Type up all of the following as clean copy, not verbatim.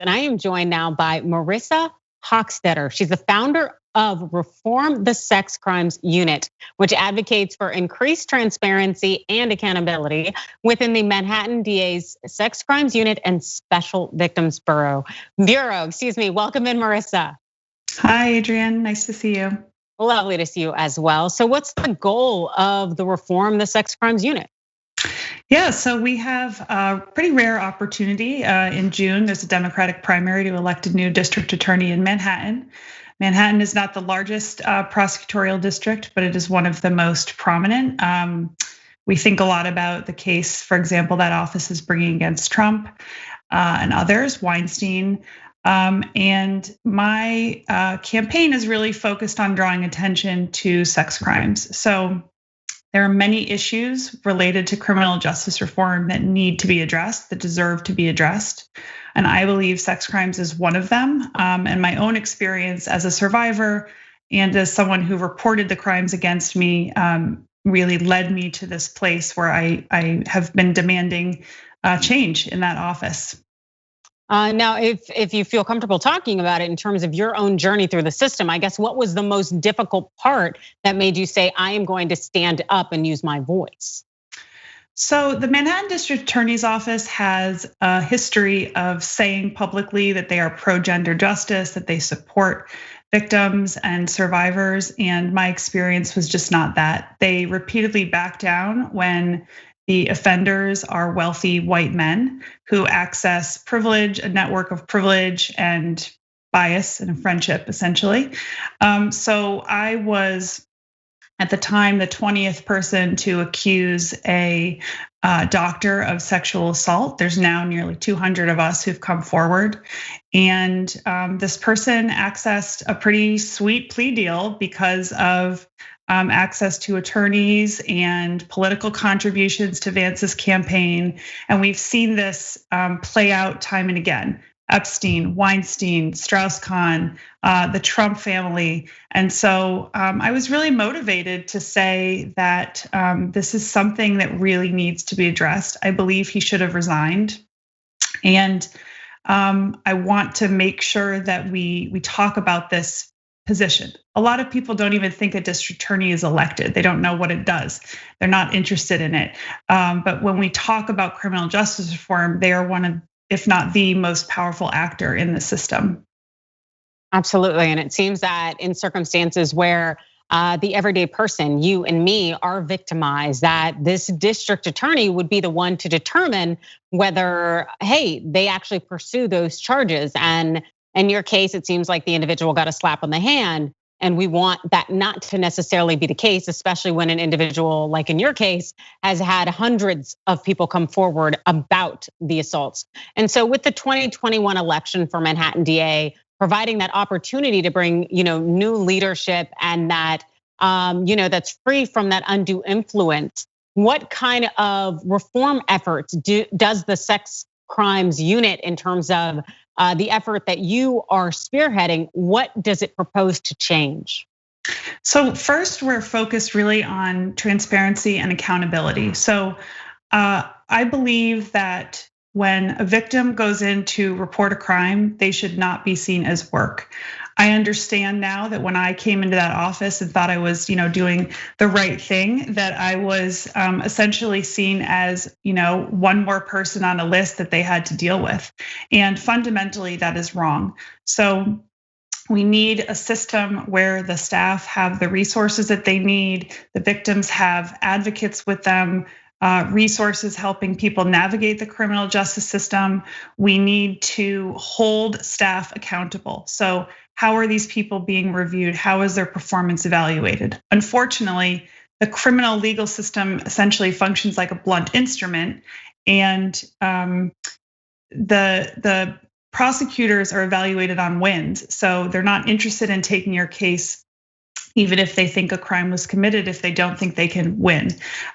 And I am joined now by Marissa Hochstetter. She's the founder of Reform the Sex Crimes Unit, which advocates for increased transparency and accountability within the Manhattan DA's Sex Crimes Unit and Special Victims Bureau. Welcome in, Marissa. Hi, Adrienne. Nice to see you. Lovely to see you as well. So what's the goal of the Reform the Sex Crimes Unit? Yeah, so we have a pretty rare opportunity. In June, there's a Democratic primary to elect a new district attorney in Manhattan. Manhattan is not the largest prosecutorial district, but it is one of the most prominent. We think a lot about the case, for example, that office is bringing against Trump and others, Weinstein. And my campaign is really focused on drawing attention to sex crimes. So there are many issues related to criminal justice reform that need to be addressed, that deserve to be addressed. And I believe sex crimes is one of them. And my own experience as a survivor and as someone who reported the crimes against me really led me to this place where I have been demanding change in that office. Now, if you feel comfortable talking about it in terms of your own journey through the system, I guess what was the most difficult part that made you say, I am going to stand up and use my voice? So the Manhattan District Attorney's Office has a history of saying publicly that they are pro-gender justice, that they support victims and survivors, and my experience was just not that. They repeatedly back down when the offenders are wealthy white men who access privilege, a network of privilege and bias and a friendship, essentially. So I was, at the time, the 20th person to accuse a doctor of sexual assault. There's now nearly 200 of us who've come forward. And this person accessed a pretty sweet plea deal because of access to attorneys and political contributions to Vance's campaign. And we've seen this play out time and again. Epstein, Weinstein, Strauss-Kahn, the Trump family. And so I was really motivated to say that this is something that really needs to be addressed. I believe he should have resigned. And I want to make sure that we talk about this position. A lot of people don't even think a district attorney is elected. They don't know what it does. They're not interested in it. But when we talk about criminal justice reform, they are one of, if not the most powerful actor in the system. Absolutely, and it seems that in circumstances where the everyday person, you and me, are victimized, that this district attorney would be the one to determine whether, hey, they actually pursue those charges. And in your case, it seems like the individual got a slap on the hand. And we want that not to necessarily be the case, especially when an individual, like in your case, has had hundreds of people come forward about the assaults. And so with the 2021 election for Manhattan DA, providing that opportunity to bring new leadership and that that's free from that undue influence, what kind of reform efforts does the Sex Crimes Unit, in terms of the effort that you are spearheading, what does it propose to change? So first, we're focused really on transparency and accountability. So I believe that when a victim goes in to report a crime, they should not be seen as work. I understand now that when I came into that office and thought I was, doing the right thing, that I was essentially seen as, one more person on a list that they had to deal with. And fundamentally, that is wrong. So we need a system where the staff have the resources that they need, the victims have advocates with them, resources helping people navigate the criminal justice system. We need to hold staff accountable. So how are these people being reviewed? How is their performance evaluated? Unfortunately, the criminal legal system essentially functions like a blunt instrument, and the prosecutors are evaluated on wins. So they're not interested in taking your case even if they think a crime was committed, if they don't think they can win.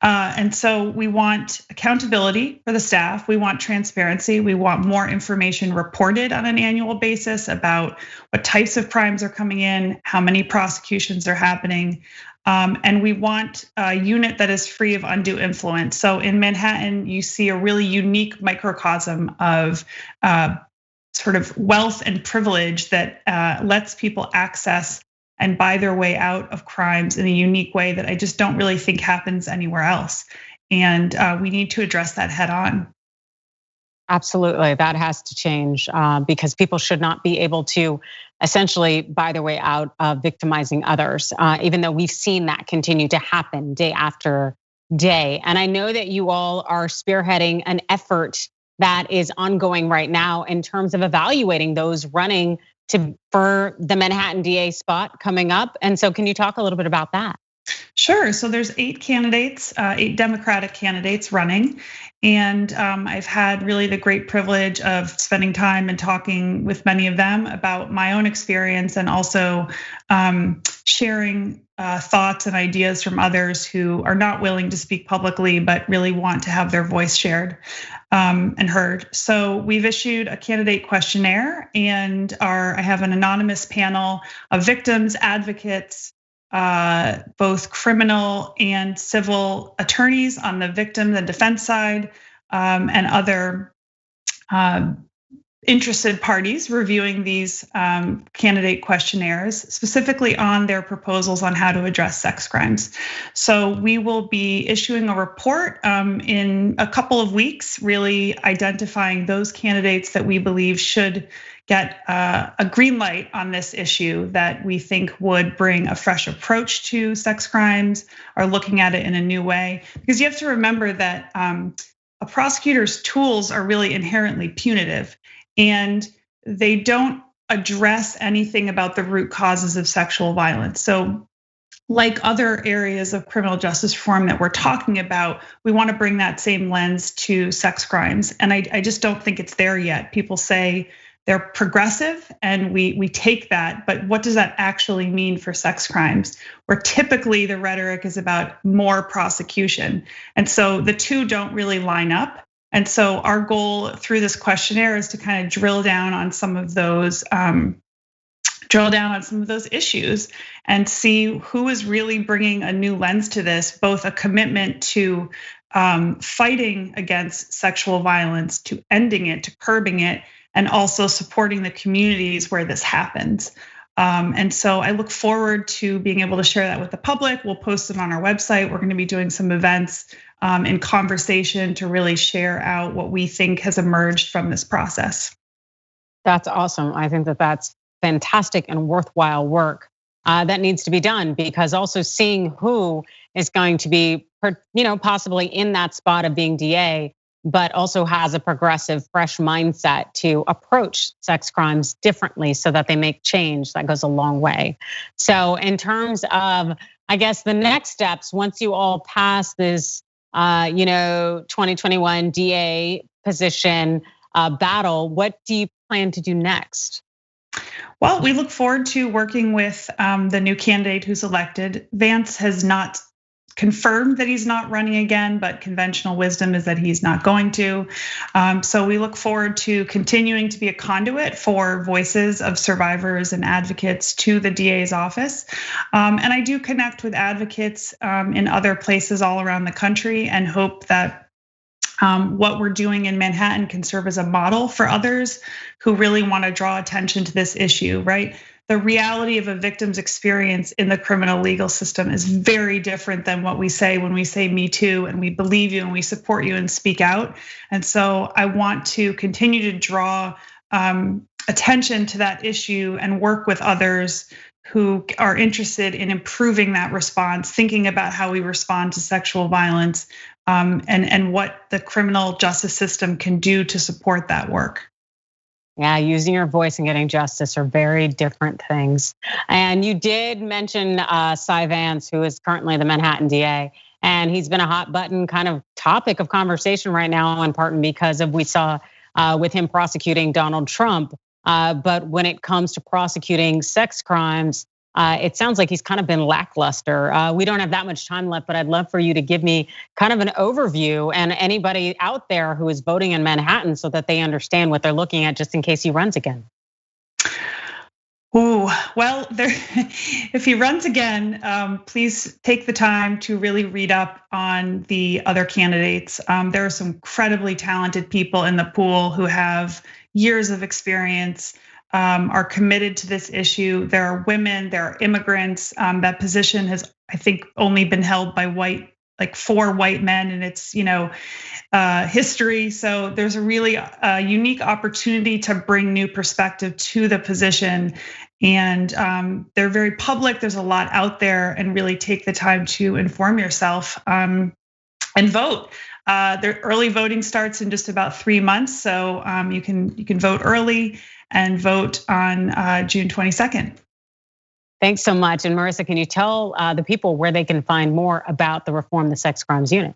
And so we want accountability for the staff. We want transparency. We want more information reported on an annual basis about what types of crimes are coming in, how many prosecutions are happening. And we want a unit that is free of undue influence. So in Manhattan, you see a really unique microcosm of sort of wealth and privilege that lets people access and buy their way out of crimes in a unique way that I just don't really think happens anywhere else. And we need to address that head on. Absolutely, that has to change because people should not be able to essentially buy their way out of victimizing others, even though we've seen that continue to happen day after day. And I know that you all are spearheading an effort that is ongoing right now in terms of evaluating those running for the Manhattan DA spot coming up. And so can you talk a little bit about that? Sure. So there's 8 candidates, 8 Democratic candidates running. And I've had really the great privilege of spending time and talking with many of them about my own experience and also sharing thoughts and ideas from others who are not willing to speak publicly, but really want to have their voice shared and heard. So we've issued a candidate questionnaire and I have an anonymous panel of victims, advocates, both criminal and civil attorneys on the victim and defense side, and other interested parties reviewing these candidate questionnaires, specifically on their proposals on how to address sex crimes. So we will be issuing a report in a couple of weeks, really identifying those candidates that we believe should get a green light on this issue that we think would bring a fresh approach to sex crimes, or looking at it in a new way. Because you have to remember that a prosecutor's tools are really inherently punitive, and they don't address anything about the root causes of sexual violence. So like other areas of criminal justice reform that we're talking about, we want to bring that same lens to sex crimes. And I just don't think it's there yet. People say they're progressive and we take that, but what does that actually mean for sex crimes? Where typically the rhetoric is about more prosecution. And so the two don't really line up. And so our goal through this questionnaire is to kind of drill down on some of those issues and see who is really bringing a new lens to this, both a commitment to fighting against sexual violence, to ending it, to curbing it, and also supporting the communities where this happens. And so I look forward to being able to share that with the public. We'll post it on our website. We're gonna be doing some events in conversation to really share out what we think has emerged from this process. That's awesome. I think that that's fantastic and worthwhile work that needs to be done, because also seeing who is going to be, possibly in that spot of being DA, but also has a progressive, fresh mindset to approach sex crimes differently so that they make change, that goes a long way. So in terms of, I guess, the next steps, once you all pass this, 2021 DA position battle, what do you plan to do next? Well, we look forward to working with the new candidate who's elected. Vance has not confirmed that he's not running again, but conventional wisdom is that he's not going to. So we look forward to continuing to be a conduit for voices of survivors and advocates to the DA's office. And I do connect with advocates in other places all around the country and hope that what we're doing in Manhattan can serve as a model for others who really want to draw attention to this issue, right? The reality of a victim's experience in the criminal legal system is very different than what we say when we say Me Too and we believe you and we support you and speak out. And so I want to continue to draw attention to that issue and work with others who are interested in improving that response, thinking about how we respond to sexual violence, and what the criminal justice system can do to support that work. Yeah, using your voice and getting justice are very different things. And you did mention Cy Vance, who is currently the Manhattan DA, and he's been a hot button kind of topic of conversation right now, in part because of we saw with him prosecuting Donald Trump. But when it comes to prosecuting sex crimes, it sounds like he's kind of been lackluster. We don't have that much time left, but I'd love for you to give me kind of an overview and anybody out there who is voting in Manhattan so that they understand what they're looking at just in case he runs again. Well, if he runs again, please take the time to really read up on the other candidates. There are some incredibly talented people in the pool who have years of experience, are committed to this issue. There are women, there are immigrants. That position has, I think, only been held by like 4 white men in its history. So there's a really unique opportunity to bring new perspective to the position. And they're very public. There's a lot out there, and really take the time to inform yourself and vote. Their early voting starts in just about 3 months, so you can vote early and vote on June 22nd. Thanks so much. And Marissa, can you tell the people where they can find more about the Reform the Sex Crimes Unit?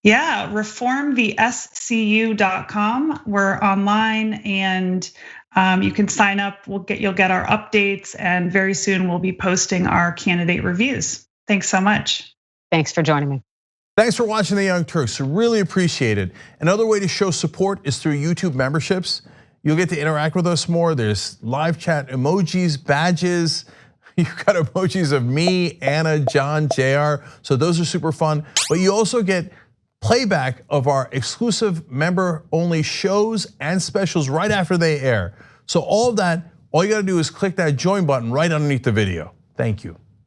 Yeah, reformthescu.com. We're online, and you can sign up. You'll get our updates, and very soon we'll be posting our candidate reviews. Thanks so much. Thanks for joining me. Thanks for watching The Young Turks. Really appreciate it. Another way to show support is through YouTube memberships. You'll get to interact with us more. There's live chat emojis, badges. You've got emojis of me, Anna, John, JR. So those are super fun. But you also get playback of our exclusive member-only shows and specials right after they air. So all of that, all you gotta do is click that join button right underneath the video. Thank you.